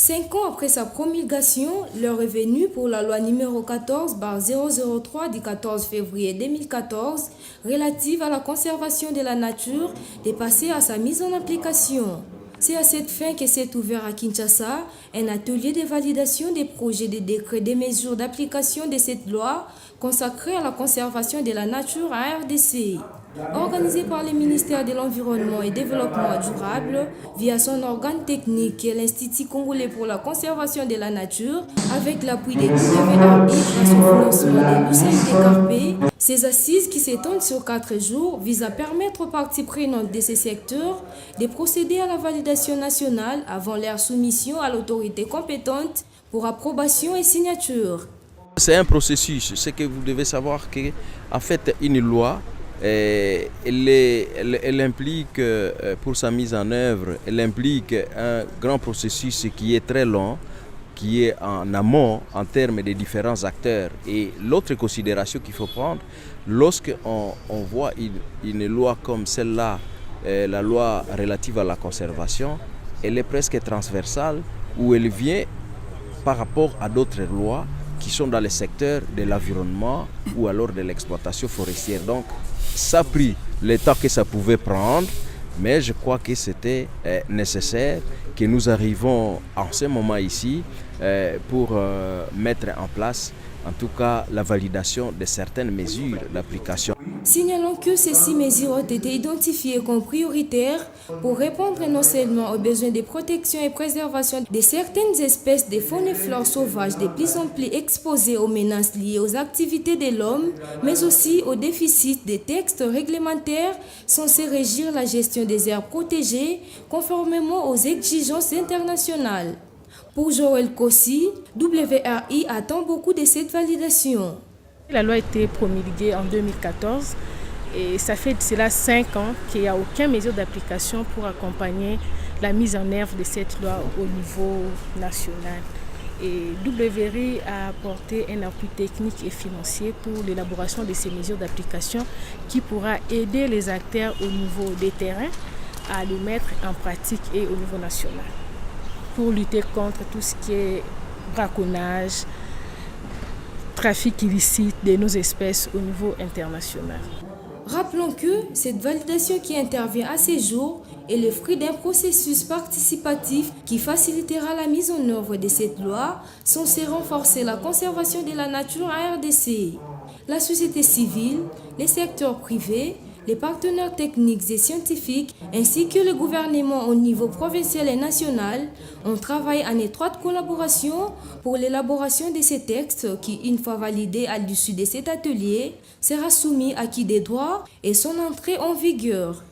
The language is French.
5 ans après sa promulgation, l'heure est venue pour la loi numéro 14/003 du 14 février 2014 relative à la conservation de la nature de passer à sa mise en application. C'est à cette fin que s'est ouvert à Kinshasa un atelier de validation des projets de décrets des mesures d'application de cette loi consacrée à la conservation de la nature à RDC. Organisé par le ministère de l'Environnement et Développement durable via son organe technique qui est l'Institut congolais pour la conservation de la nature, avec l'appui des WRI grâce au financement de l'UCAID Carpé, ces assises qui s'étendent sur 4 jours visent à permettre aux parties prenantes de ces secteurs de procéder à la validation nationale avant leur soumission à l'autorité compétente pour approbation et signature. C'est un processus, c'est que vous devez savoir que en fait une loi elle implique, pour sa mise en œuvre, elle implique un grand processus qui est très long, qui est en amont en termes des différents acteurs. Et l'autre considération qu'il faut prendre, lorsqu'on voit une loi comme celle-là, la loi relative à la conservation, elle est presque transversale, où elle vient par rapport à d'autres lois qui sont dans le secteur de l'environnement ou alors de l'exploitation forestière. Donc, ça a pris le temps que ça pouvait prendre, mais je crois que c'était nécessaire que nous arrivons en ce moment ici pour mettre en place, en tout cas, la validation de certaines mesures d'application. Signalons que ces 6 mesures ont été identifiées comme prioritaires pour répondre non seulement aux besoins de protection et préservation de certaines espèces de faune et flore sauvages de plus en plus exposées aux menaces liées aux activités de l'homme, mais aussi au déficit des textes réglementaires censés régir la gestion des aires protégées conformément aux exigences internationales. Pour Joël Kossi, WRI attend beaucoup de cette validation. La loi a été promulguée en 2014 et ça fait de cela 5 ans qu'il n'y a aucune mesure d'application pour accompagner la mise en œuvre de cette loi au niveau national. Et WRI a apporté un appui technique et financier pour l'élaboration de ces mesures d'application qui pourra aider les acteurs au niveau des terrains à le mettre en pratique et au niveau national pour lutter contre tout ce qui est braconnage, trafic illicite de nos espèces au niveau international. Rappelons que cette validation qui intervient à ces jours est le fruit d'un processus participatif qui facilitera la mise en œuvre de cette loi censée renforcer la conservation de la nature à RDC. La société civile, les secteurs privés, les partenaires techniques et scientifiques, ainsi que le gouvernement au niveau provincial et national, ont travaillé en étroite collaboration pour l'élaboration de ces textes qui, une fois validés à l'issue de cet atelier, sera soumis à qui des droits et son entrée en vigueur.